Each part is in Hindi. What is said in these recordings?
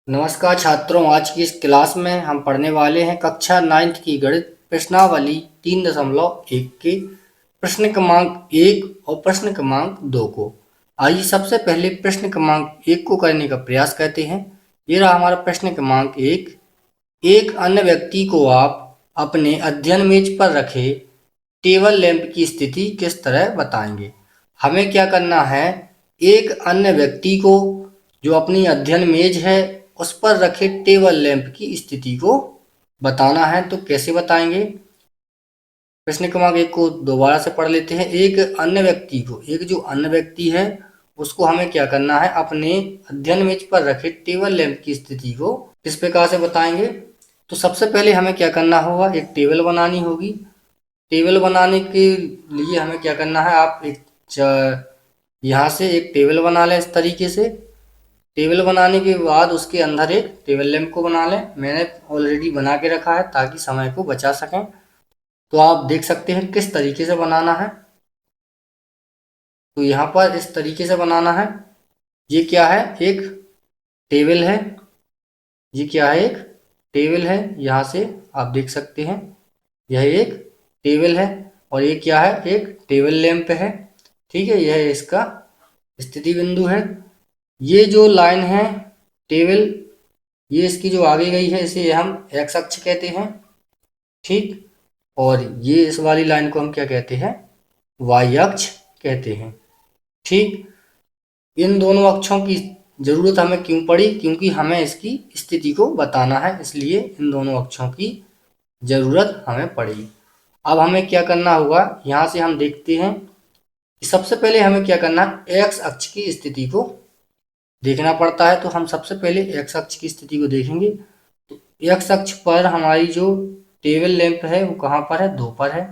नमस्कार छात्रों, आज की इस क्लास में हम पढ़ने वाले हैं कक्षा 9th की गणित प्रश्नावली 3.1 के प्रश्न क्रमांक 1 और प्रश्न क्रमांक 2 को। आइए सबसे पहले प्रश्न क्रमांक 1 को करने का प्रयास करते हैं। ये रहा हमारा प्रश्न क्रमांक 1। एक अन्य व्यक्ति को आप अपने अध्ययन मेज पर रखे टेबल लैंप की स्थिति किस तरह बताएंगे। हमें क्या करना है, एक अन्य व्यक्ति को जो अपनी अध्ययन मेज है उस पर रखे टेबल लैंप की स्थिति को बताना है। तो कैसे बताएंगे, प्रश्न क्रमांक 1 को दोबारा से पढ़ लेते हैं। एक अन्य व्यक्ति को, एक जो अन्य व्यक्ति है उसको हमें क्या करना है, अपने अध्ययन मेज पर रखे टेबल लैंप की स्थिति को किस प्रकार से बताएंगे। तो सबसे पहले हमें क्या करना होगा, एक टेबल बनानी होगी। टेबल बनाने के लिए हमें क्या करना है, आप यहाँ से एक टेबल बना लें। इस तरीके से टेबल बनाने के बाद उसके अंदर एक टेबल लैंप को बना लें। मैंने ऑलरेडी बना के रखा है ताकि समय को बचा सकें। तो आप देख सकते हैं किस तरीके से बनाना है। तो यहाँ पर इस तरीके से बनाना है। ये क्या है, एक टेबल है। ये क्या है, एक टेबल है। यहाँ से आप देख सकते हैं यह एक टेबल है और ये क्या है, एक टेबल लैंप है। ठीक है, यह इसका स्थिति बिंदु है। ये जो लाइन है टेबल, ये इसकी जो आगे गई है इसे हम एक्स अक्ष कहते हैं। ठीक, और ये इस वाली लाइन को हम क्या कहते हैं, वाई अक्ष कहते हैं। ठीक, इन दोनों अक्षों की जरूरत हमें क्यों पड़ी, क्योंकि हमें इसकी स्थिति को बताना है, इसलिए इन दोनों अक्षों की जरूरत हमें पड़ी। अब हमें क्या करना होगा, यहाँ से हम देखते हैं कि सबसे पहले हमें क्या करना है, एक्स अक्ष की स्थिति को देखना पड़ता है। तो हम सबसे पहले एक्स अक्ष की स्थिति को देखेंगे। तो एक्स अक्ष पर हमारी जो टेबल लैंप है वो कहाँ पर है, 2 पर है।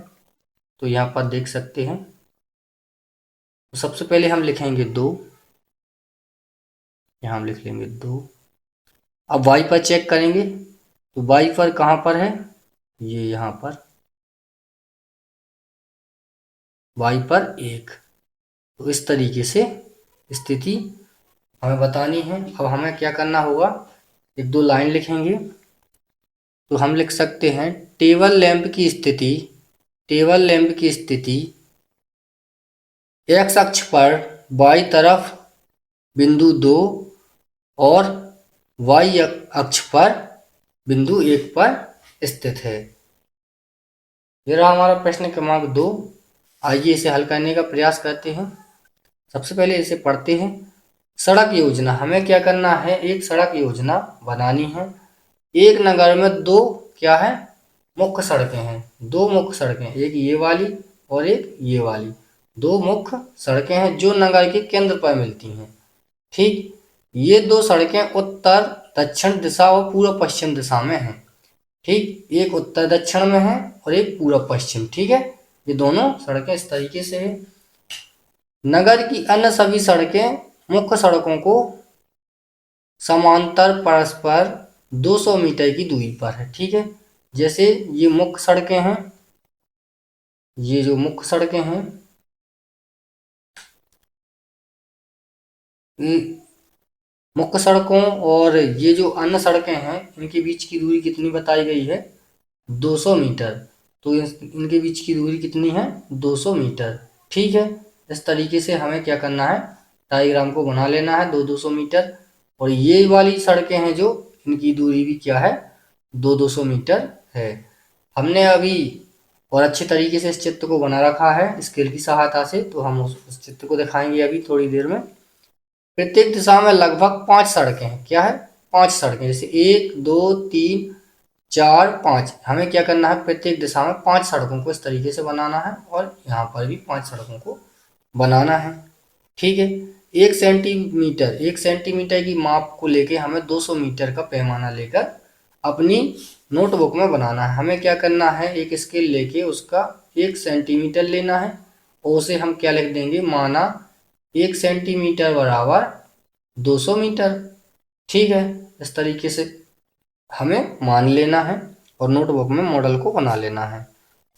तो यहाँ पर देख सकते हैं। तो सबसे पहले हम लिखेंगे 2, यहाँ हम लिख लेंगे 2। अब वाई पर चेक करेंगे। तो वाई पर कहाँ पर है, ये यहाँ पर वाई पर 1। तो इस तरीके से स्थिति हमें बतानी है। अब हमें क्या करना होगा, एक दो लाइन लिखेंगे। तो हम लिख सकते हैं टेबल लैंप की स्थिति, टेबल लैंप की स्थिति एक्स अक्ष पर बाई तरफ बिंदु 2 और वाई अक्ष पर बिंदु 1 पर स्थित है। यह रहा हमारा प्रश्न क्रमांक 2। आइए इसे हल करने का प्रयास करते हैं। सबसे पहले इसे पढ़ते हैं। सड़क योजना, हमें क्या करना है, एक सड़क योजना बनानी है। एक नगर में 2 क्या है, मुख्य सड़कें हैं। 2 मुख्य सड़कें, एक ये वाली और एक ये वाली, 2 मुख्य सड़कें हैं जो नगर के केंद्र पर मिलती हैं। ठीक, ये 2 सड़कें उत्तर दक्षिण दिशा और पूर्व पश्चिम दिशा में हैं। ठीक, एक उत्तर दक्षिण में है और एक पूर्व पश्चिम। ठीक है, ये दोनों सड़कें इस तरीके से है। नगर की अन्य सभी सड़कें मुख्य सड़कों को समांतर परस्पर 200 मीटर की दूरी पर है। ठीक है, जैसे ये मुख्य सड़कें हैं, ये जो मुख्य सड़कें हैं, मुख्य सड़कों और ये जो अन्य सड़कें हैं इनके बीच की दूरी कितनी बताई गई है, 200 मीटर। तो इनके बीच की दूरी कितनी है, 200 मीटर। ठीक है, इस तरीके से हमें क्या करना है, डायग्राम को बना लेना है 200 मीटर। और ये वाली सड़कें हैं जो इनकी दूरी भी क्या है, 200 मीटर है। हमने अभी और अच्छे तरीके से इस चित्र को बना रखा है स्केल की सहायता से। तो हम उस चित्र को दिखाएंगे अभी थोड़ी देर में। प्रत्येक दिशा में लगभग 5 सड़कें हैं। क्या है, 5 सड़कें, जैसे 1 2 3 4 5। हमें क्या करना है, प्रत्येक दिशा में 5 सड़कों को इस तरीके से बनाना है और यहाँ पर भी 5 सड़कों को बनाना है। ठीक है, 1 सेंटीमीटर की माप को लेके हमें 200 मीटर का पैमाना लेकर अपनी नोटबुक में बनाना है। हमें क्या करना है, एक स्केल लेके उसका 1 सेंटीमीटर लेना है और उसे हम क्या लिख देंगे, माना 1 सेंटीमीटर बराबर 200 मीटर। ठीक है, इस तरीके से हमें मान लेना है और नोटबुक में मॉडल को बना लेना है।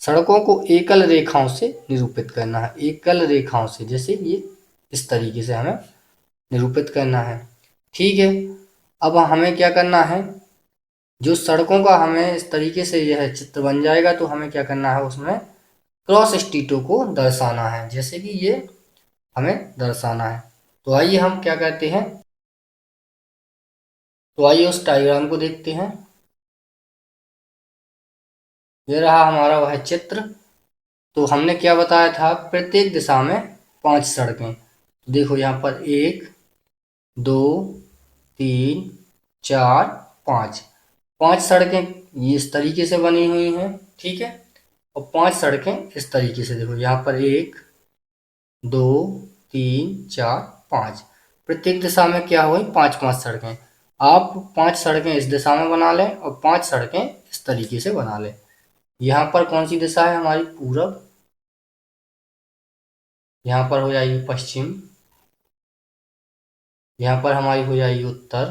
सड़कों को एकल रेखाओं से निरूपित करना है, एकल रेखाओं से, जैसे ये इस तरीके से हमें निरूपित करना है। ठीक है, अब हमें क्या करना है, जो सड़कों का हमें इस तरीके से यह चित्र बन जाएगा तो हमें क्या करना है, उसमें क्रॉस स्ट्रीटों को दर्शाना है, जैसे कि ये हमें दर्शाना है। तो आइए हम क्या करते हैं, तो आइए उस डायग्राम को देखते हैं। ये रहा हमारा वह चित्र। तो हमने क्या बताया था, प्रत्येक दिशा में 5 सड़कें। तो देखो यहाँ पर 1 2 3 4 5, 5 सड़कें ये इस तरीके से बनी हुई हैं, ठीक है। और 5 सड़कें इस तरीके से, देखो यहाँ पर 1 2 3 4 5, प्रत्येक दिशा में क्या हुई, 5-5 सड़कें। आप 5 सड़कें इस दिशा में बना लें और 5 सड़कें इस तरीके से बना लें। यहाँ पर कौन सी दिशा है हमारी, पूरब। यहाँ पर हो जाएगी पश्चिम। यहाँ पर हमारी हो जाएगी उत्तर।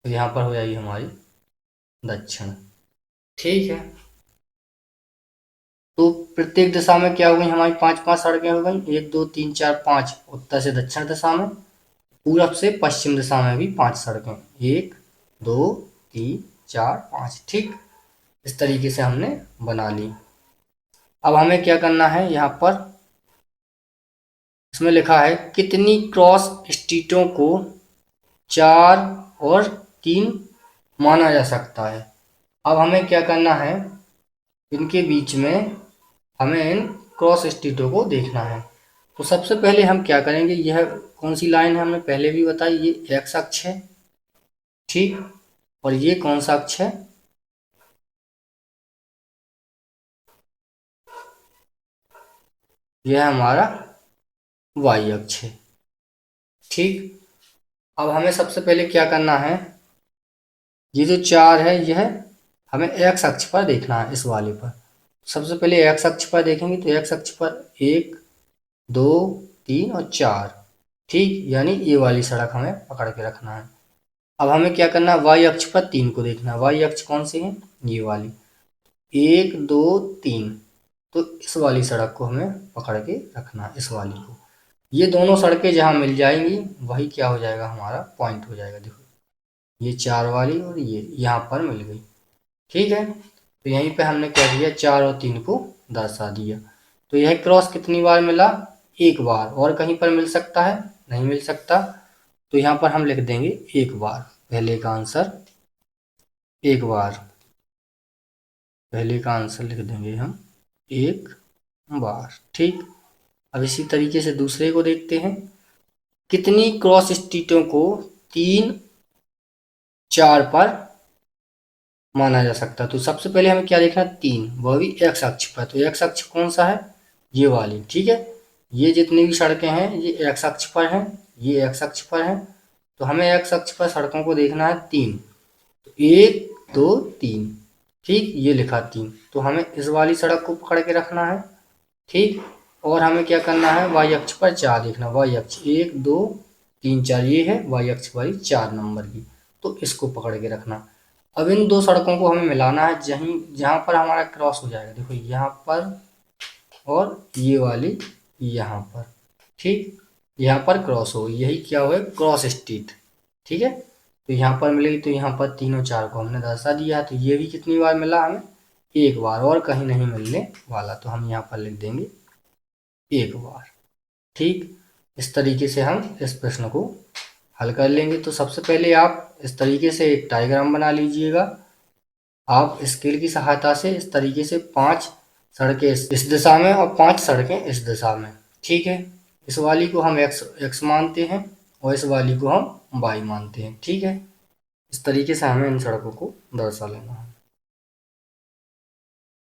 तो यहाँ पर हो जाएगी हमारी दक्षिण, ठीक है। तो प्रत्येक दिशा में क्या हो गई, हमारी 5-5 सड़कें हो गई, 1 2 3 4 5 उत्तर से दक्षिण दिशा में। पूरब से पश्चिम दिशा में भी 5 सड़कें, 1 2 3 4 5, ठीक। इस तरीके से हमने बना ली। अब हमें क्या करना है, यहाँ पर इसमें लिखा है कितनी क्रॉस स्ट्रीटों को 4 और 3 माना जा सकता है। अब हमें क्या करना है, इनके बीच में हमें इन क्रॉस स्ट्रीटों को देखना है। तो सबसे पहले हम क्या करेंगे, यह कौन सी लाइन है हमने पहले भी बताई, ये एक्स अक्ष है, ठीक। और ये कौन सा अक्ष है, यह हमारा वाई अक्ष है, ठीक। अब हमें सबसे पहले क्या करना है, ये जो 4 है यह हमें एक्स अक्ष पर देखना है, इस वाले पर। सबसे पहले एक्स अक्ष पर देखेंगे तो एक्स अक्ष पर 1 2 3 और 4, ठीक। यानी ये वाली सड़क हमें पकड़ के रखना है। अब हमें क्या करना है, वाई अक्ष पर 3 को देखना है। वाई अक्ष कौन सी है, ये वाली, 1 2 3। तो इस वाली सड़क को हमें पकड़ के रखना है, इस वाली को। ये दोनों सड़कें जहाँ मिल जाएंगी वही क्या हो जाएगा, हमारा पॉइंट हो जाएगा। देखो ये 4 वाली और ये यहाँ पर मिल गई, ठीक है। तो यहीं पे हमने क्या दिया, 4 और 3 को दर्शा दिया। तो यह क्रॉस कितनी बार मिला, एक बार। और कहीं पर मिल सकता है, नहीं मिल सकता। तो यहाँ पर हम लिख देंगे एक बार, पहले का आंसर एक बार, पहले का आंसर लिख देंगे हम एक बार, ठीक। अब इसी तरीके से दूसरे को देखते हैं, कितनी क्रॉस स्ट्रीटों को 3 4 पर माना जा सकता है। तो सबसे पहले हमें क्या देखना, 3, वह भी एक्स अक्ष पर। तो एक्स अक्ष कौन सा है, ये वाली, ठीक है। ये जितनी भी सड़कें हैं ये एक्स अक्ष पर हैं, ये एक्स अक्ष पर हैं। तो हमें एक्स अक्ष पर सड़कों को देखना है 3। तो 1 2 3, ठीक, ये लिखा 3। तो हमें इस वाली सड़क को पकड़ के रखना है, ठीक। और हमें क्या करना है, वाई अक्ष पर 4 देखना। वाई अक्ष 1 2 3 4, ये है वाई अक्ष वाली 4 नंबर की। तो इसको पकड़ के रखना। अब इन दो सड़कों को हमें मिलाना है, जहाँ पर हमारा क्रॉस हो जाएगा। देखो यहाँ पर और ये वाली यहाँ पर, ठीक। यहाँ पर क्रॉस हो, यही क्या हुआ, क्रॉस स्ट्रीट, ठीक है। तो यहाँ पर मिलेगी, तो यहाँ पर 3 और 4 को हमने दर्शा दिया है। तो ये भी कितनी बार मिला हमें, एक बार, और कहीं नहीं मिलने वाला। तो हम यहाँ पर लिख देंगे एक बार, ठीक। इस तरीके से हम इस प्रश्न को हल कर लेंगे। तो सबसे पहले आप इस तरीके से एक डायग्राम बना लीजिएगा। आप स्केल की सहायता से इस तरीके से 5 सड़कें इस दिशा में और 5 सड़कें इस दिशा में, ठीक है। इस वाली को हम एक्स मानते हैं और इस वाली को हम वाई मानते हैं, ठीक है। इस तरीके से हमें इन सड़कों को दर्शा लेना है।